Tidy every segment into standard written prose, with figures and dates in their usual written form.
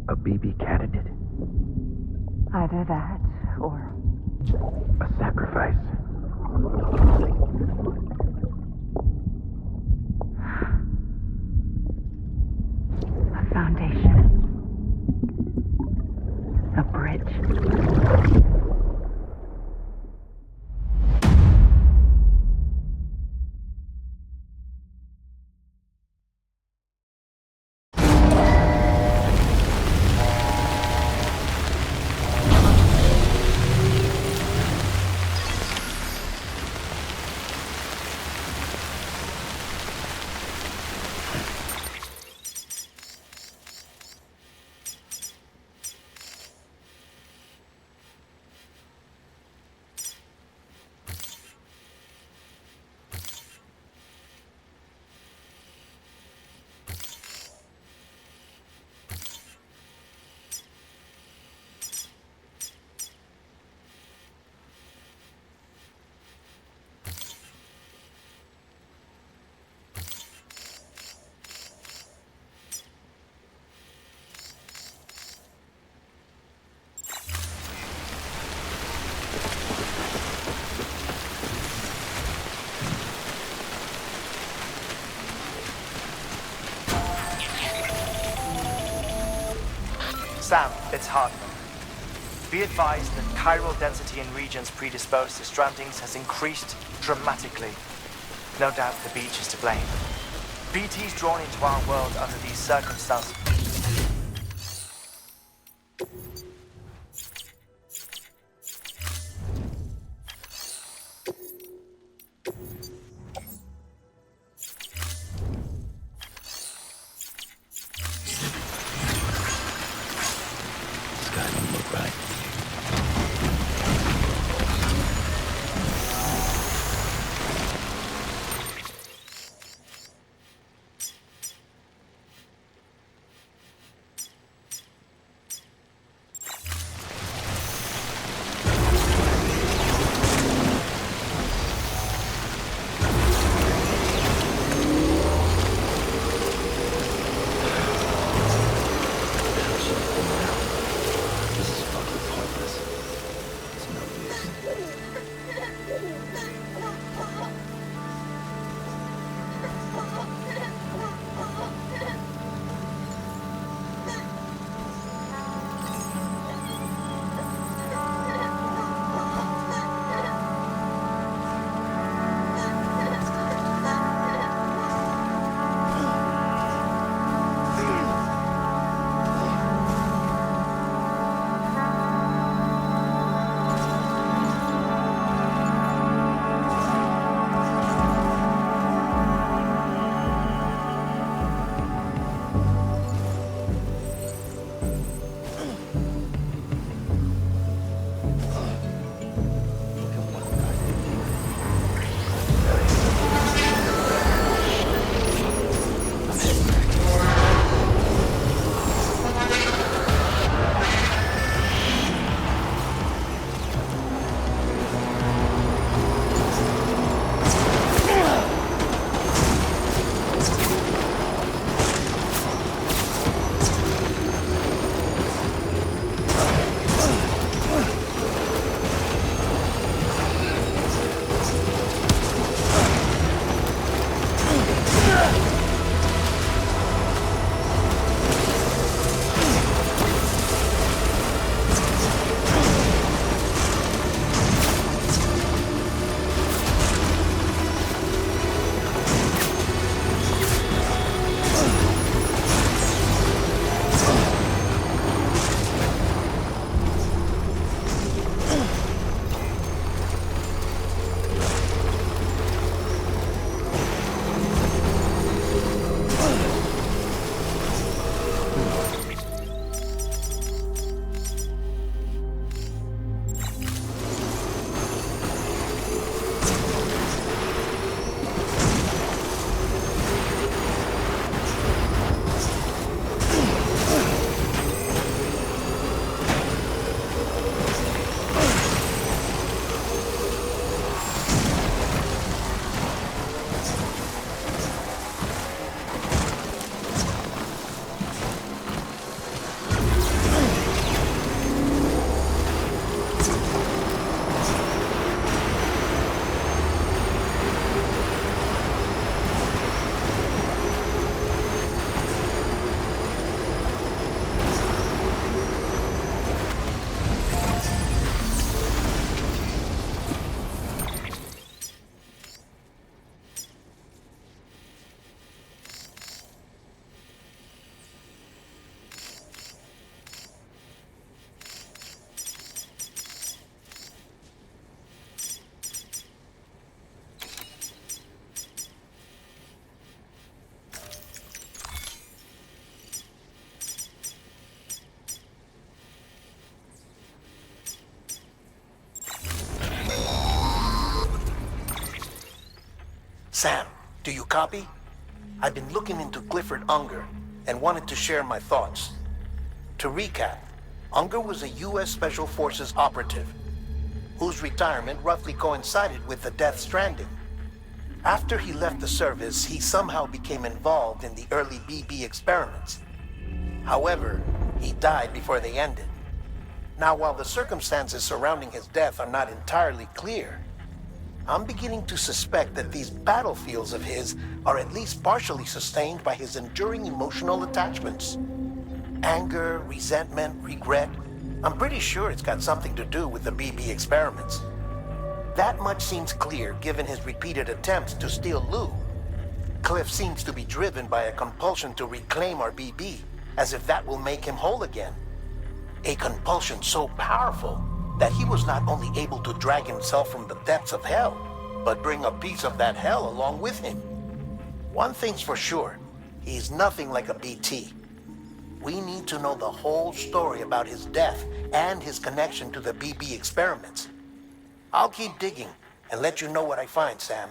A BB candidate? Either that, or... A sacrifice? A foundation. A bridge. Sam, it's Hardman. Be advised that chiral density in regions predisposed to strandings has increased dramatically. No doubt the beach is to blame. BT's drawn into our world under these circumstances. Sky don't look right. Sam, do you copy? I've been looking into Clifford Unger and wanted to share my thoughts. To recap, Unger was a U.S. Special Forces operative whose retirement roughly coincided with the Death Stranding. After he left the service, he somehow became involved in the early BB experiments. However, he died before they ended. Now, while the circumstances surrounding his death are not entirely clear, I'm beginning to suspect that these battlefields of his are at least partially sustained by his enduring emotional attachments. Anger, resentment, regret. I'm pretty sure it's got something to do with the BB experiments. That much seems clear given his repeated attempts to steal Lou. Cliff seems to be driven by a compulsion to reclaim our BB, as if that will make him whole again. A compulsion so powerful that he was not only able to drag himself from the depths of hell, but bring a piece of that hell along with him. One thing's for sure, he's nothing like a BT. We need to know the whole story about his death and his connection to the BB experiments. I'll keep digging and let you know what I find, Sam.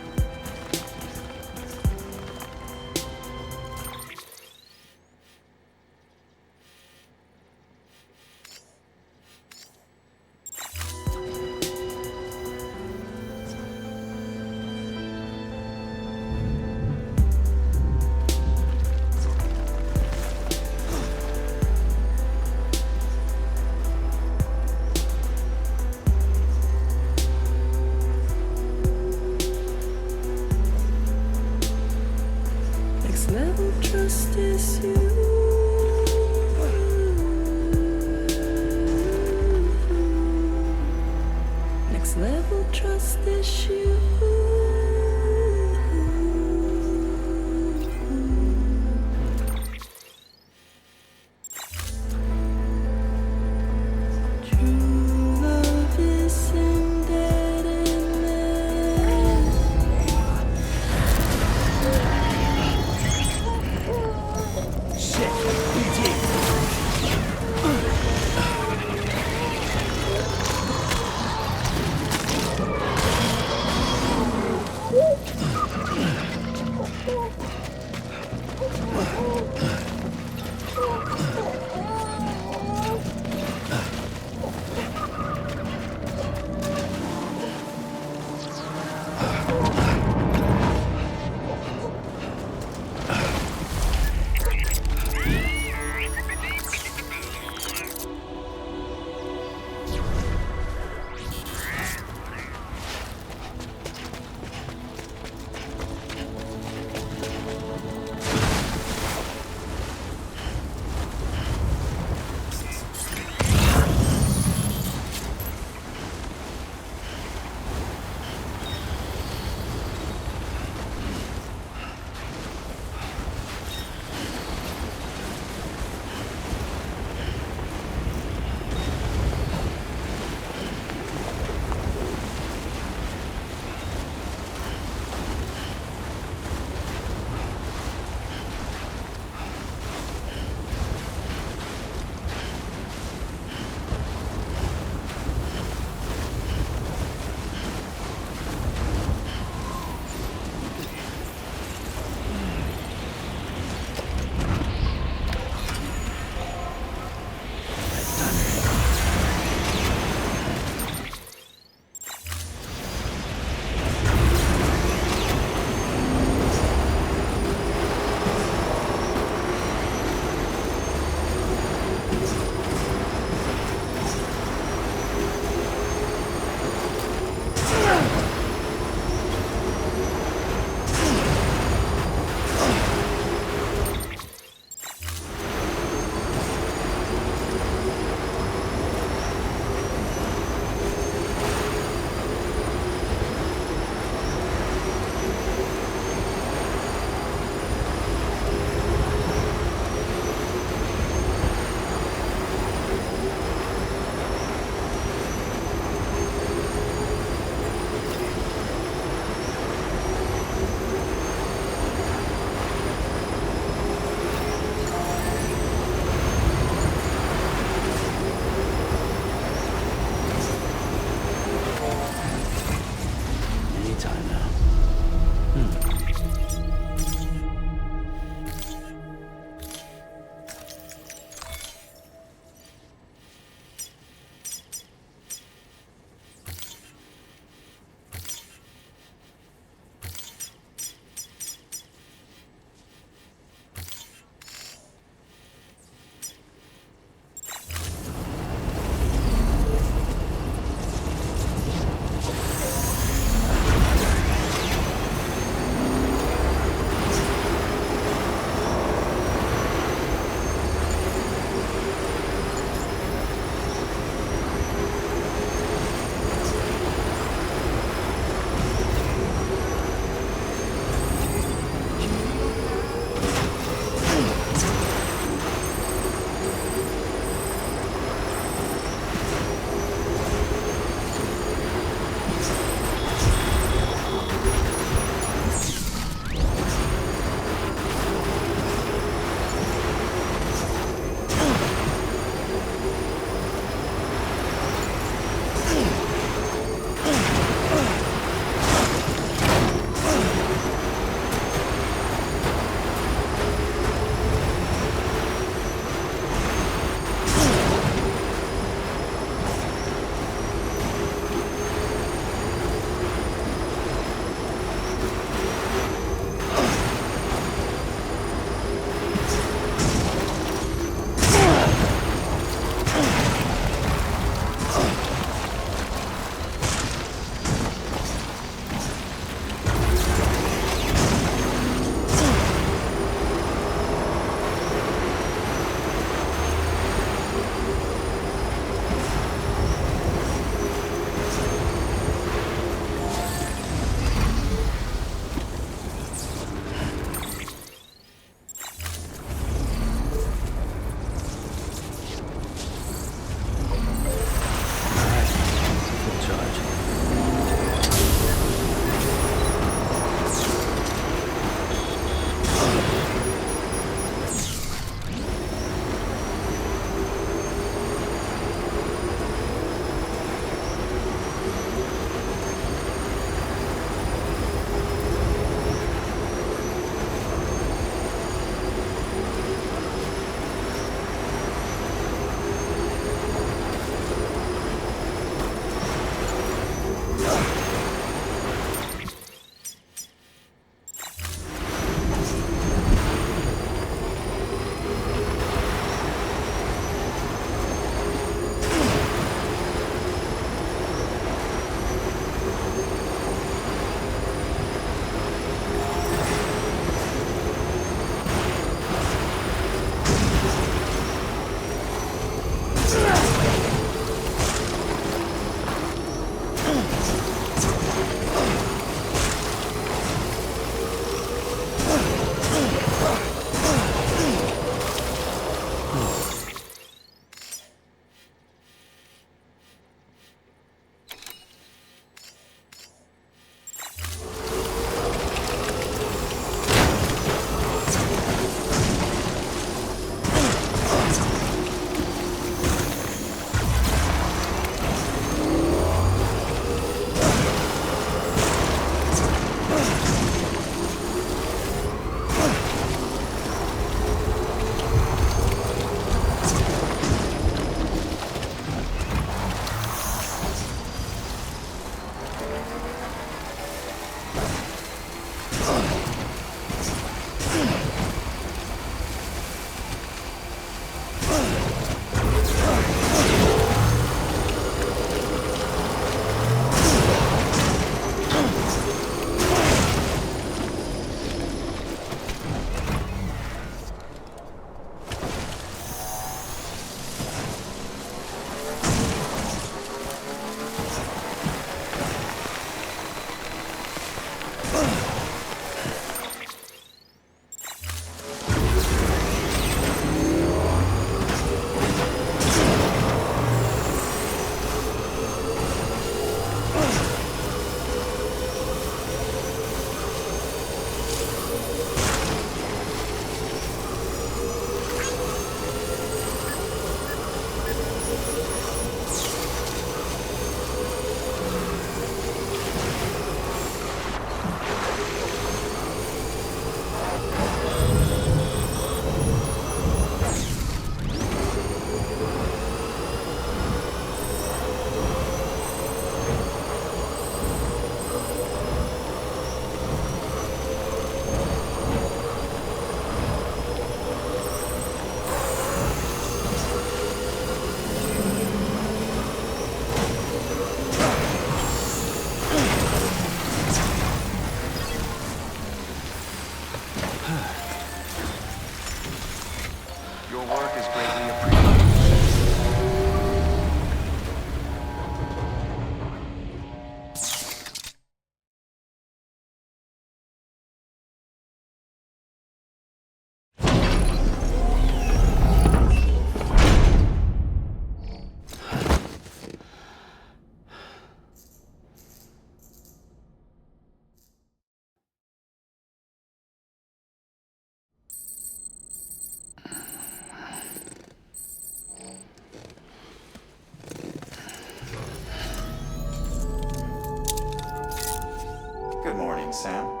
doing, Sam?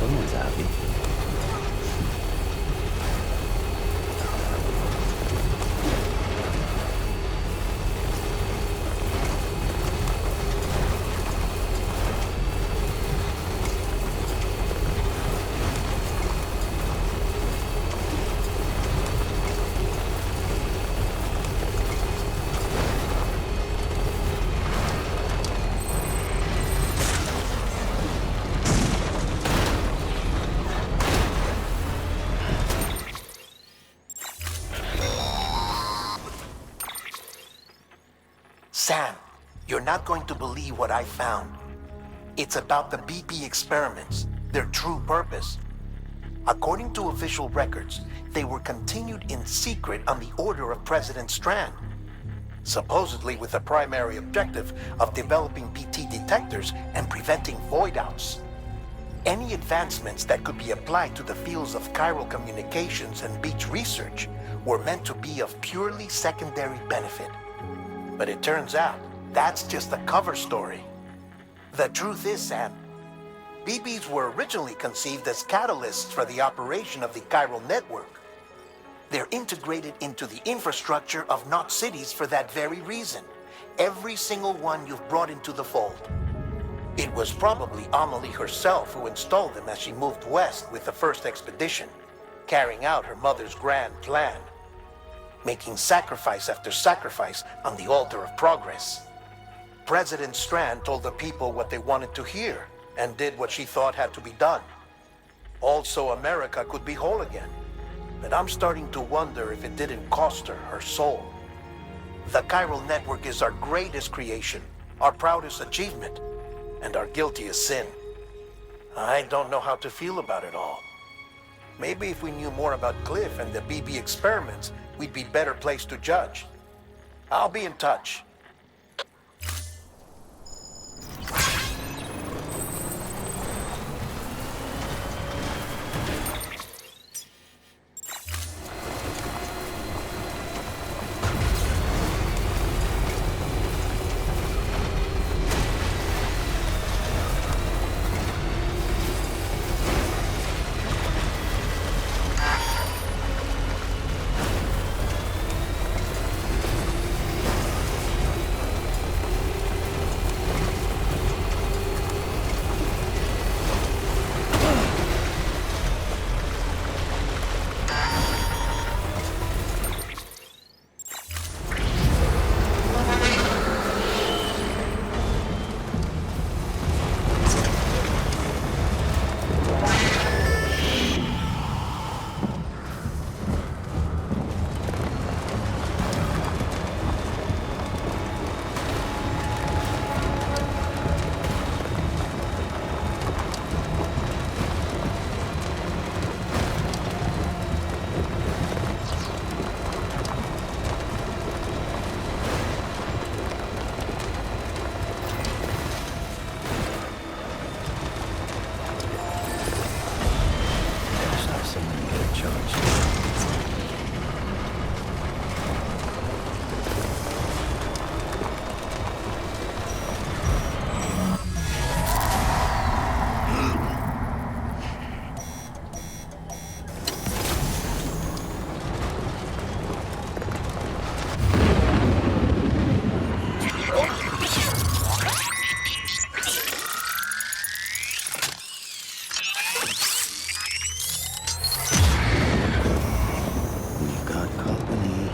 Someone's happy. Sam, you're not going to believe what I found. It's about the BP experiments, their true purpose. According to official records, they were continued in secret on the order of President Strand, supposedly with the primary objective of developing BT detectors and preventing void-outs. Any advancements that could be applied to the fields of chiral communications and beach research were meant to be of purely secondary benefit. But it turns out, that's just a cover story. The truth is, Sam, BBs were originally conceived as catalysts for the operation of the chiral network. They're integrated into the infrastructure of not cities for that very reason. Every single one you've brought into the fold. It was probably Amelie herself who installed them as she moved west with the first expedition, carrying out her mother's grand plan, making sacrifice after sacrifice on the altar of progress. President Strand told the people what they wanted to hear and did what she thought had to be done. Also, America could be whole again. But I'm starting to wonder if it didn't cost her her soul. The chiral network is our greatest creation, our proudest achievement, and our guiltiest sin. I don't know how to feel about it all. Maybe if we knew more about Cliff and the BB experiments, we'd be better placed to judge. I'll be in touch. charge. We got company.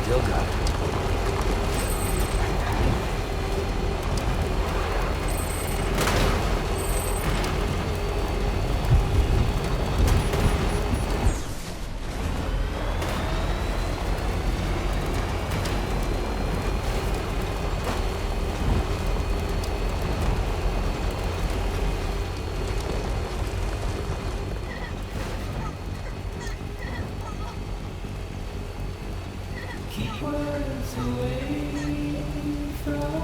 Still got it. Keep words away from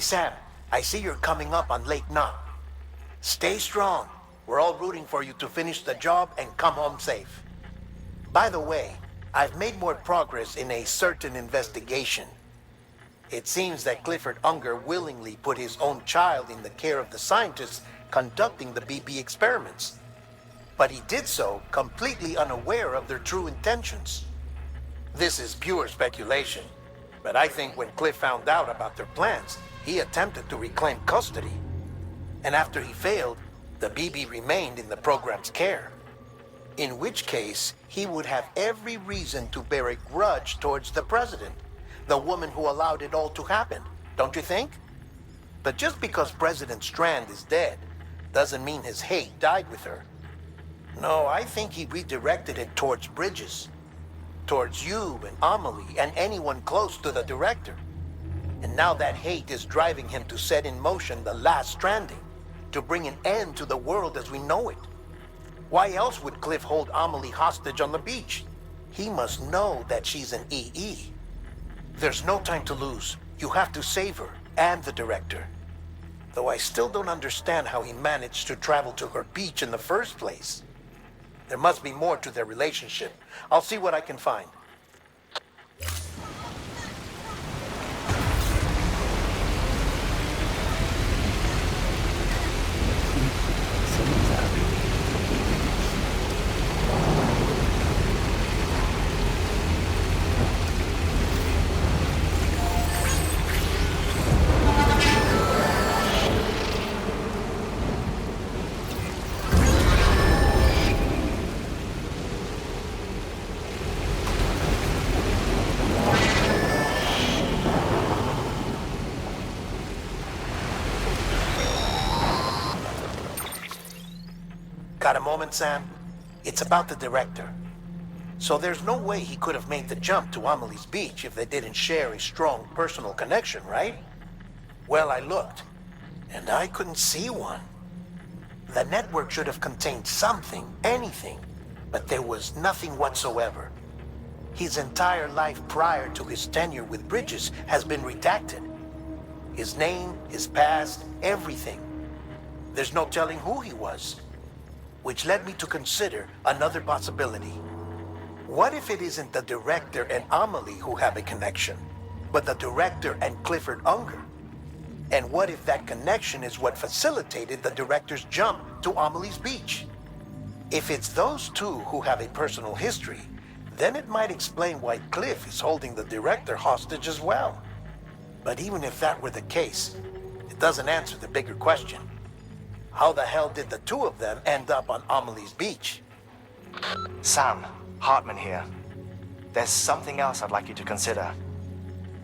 Sam, I see you're coming up on Lake Knot. Stay strong. We're all rooting for you to finish the job and come home safe. By the way, I've made more progress in a certain investigation. It seems that Clifford Unger willingly put his own child in the care of the scientists conducting the BB experiments. But he did so completely unaware of their true intentions. This is pure speculation, but I think when Cliff found out about their plans, he attempted to reclaim custody. And after he failed, the BB remained in the program's care. In which case, he would have every reason to bear a grudge towards the president, the woman who allowed it all to happen, don't you think? But just because President Strand is dead, doesn't mean his hate died with her. No, I think he redirected it towards Bridges. Towards you and Amelie and anyone close to the director. And now that hate is driving him to set in motion the last Stranding, to bring an end to the world as we know it. Why else would Cliff hold Amelie hostage on the beach? He must know that she's an EE. There's no time to lose. You have to save her and the director. Though I still don't understand how he managed to travel to her beach in the first place. There must be more to their relationship. I'll see what I can find. Someone's out. Got a moment, Sam? It's about the director. So there's no way he could have made the jump to Amelie's beach if they didn't share a strong personal connection, right? Well, I looked, and I couldn't see one. The network should have contained something, anything, but there was nothing whatsoever. His entire life prior to his tenure with Bridges has been redacted. His name, his past, everything. There's no telling who he was. Which led me to consider another possibility. What if it isn't the director and Amelie who have a connection, but the director and Clifford Unger? And what if that connection is what facilitated the director's jump to Amelie's beach? If it's those two who have a personal history, then it might explain why Cliff is holding the director hostage as well. But even if that were the case, it doesn't answer the bigger question. How the hell did the two of them end up on Amelie's beach? Sam, Hartman here. There's something else I'd like you to consider.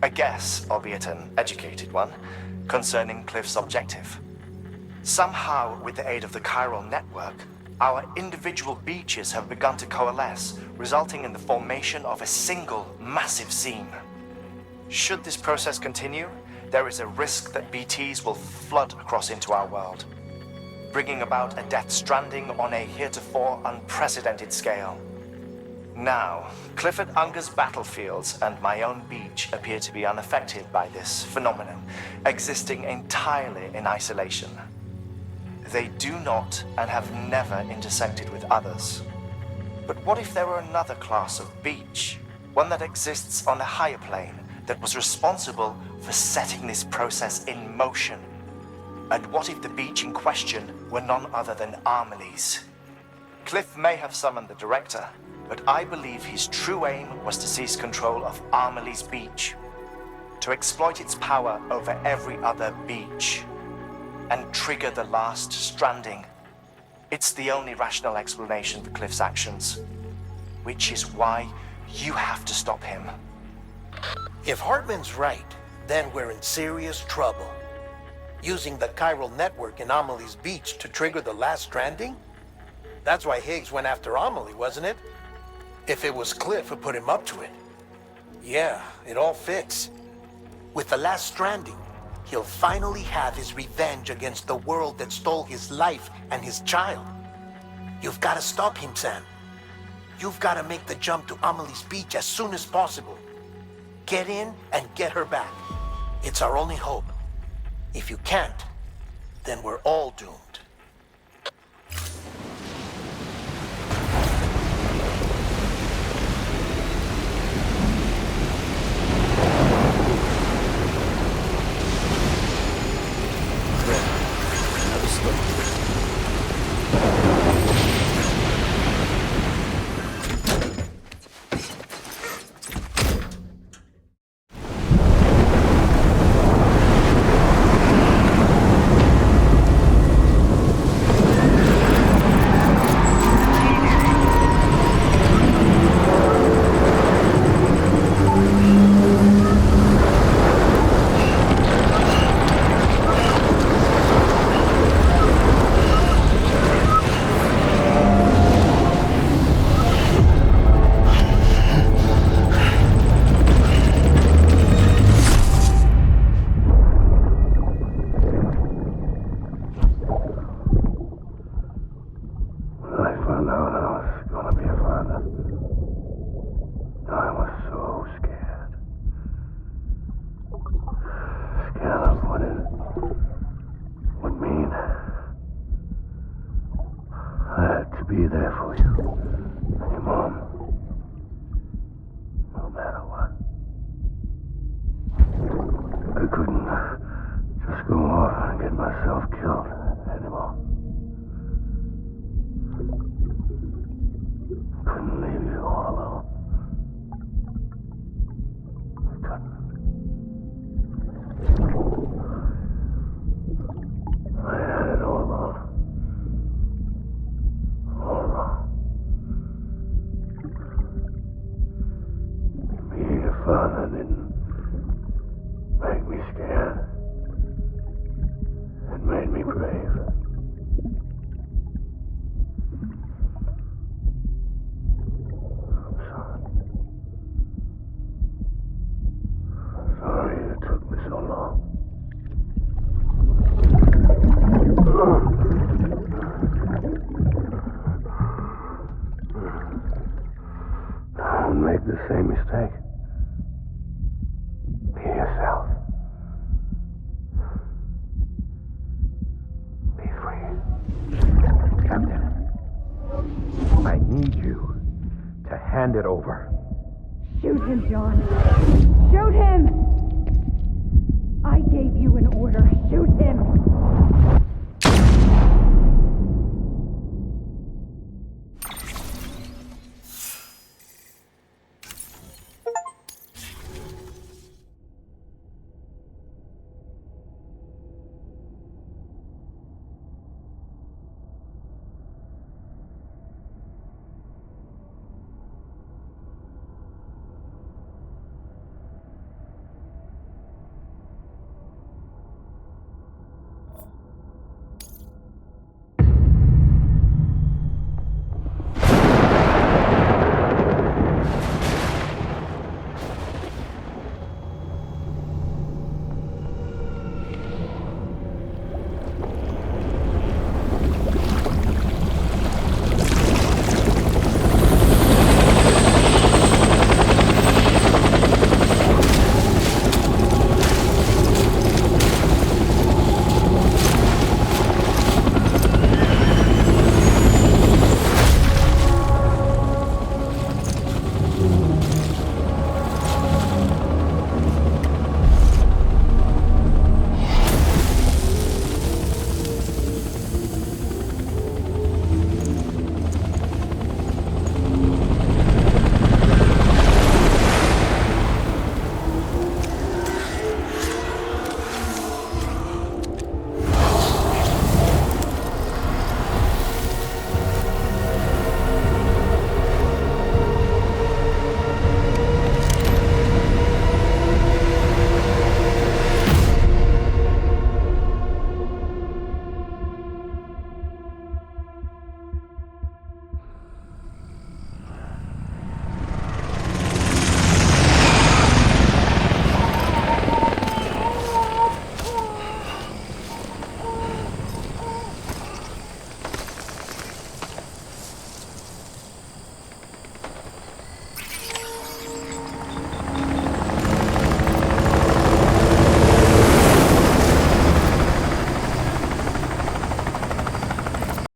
A guess, albeit an educated one, concerning Cliff's objective. Somehow, with the aid of the chiral network, our individual beaches have begun to coalesce, resulting in the formation of a single massive seam. Should this process continue, there is a risk that BTs will flood across into our world, bringing about a death stranding on a heretofore unprecedented scale. Now, Clifford Unger's battlefields and my own beach appear to be unaffected by this phenomenon, existing entirely in isolation. They do not and have never intersected with others. But what if there were another class of beach, one that exists on a higher plane, that was responsible for setting this process in motion? And what if the beach in question were none other than Amelie's? Cliff may have summoned the director, but I believe his true aim was to seize control of Amelie's beach, to exploit its power over every other beach, and trigger the last Stranding. It's the only rational explanation for Cliff's actions, which is why you have to stop him. If Hartman's right, then we're in serious trouble. Using the chiral network in Amelie's beach to trigger the last Stranding? That's why Higgs went after Amelie, wasn't it? If it was Cliff who put him up to it. Yeah, it all fits. With the last Stranding, he'll finally have his revenge against the world that stole his life and his child. You've got to stop him, Sam. You've got to make the jump to Amelie's beach as soon as possible. Get in and get her back. It's our only hope. If you can't, then we're all doomed. Another story. Be there for you and your mom, no matter what. I couldn't just go off and get myself killed anymore. Couldn't leave you all alone. I couldn't. I had it all wrong. Being a father didn't make me scared. It made me brave. I'm sorry. Sorry it took me so long. Don't make the same mistake. Be yourself. Be free. Captain, I need you to hand it over. Shoot him, John. Shoot him! I gave you an order. Shoot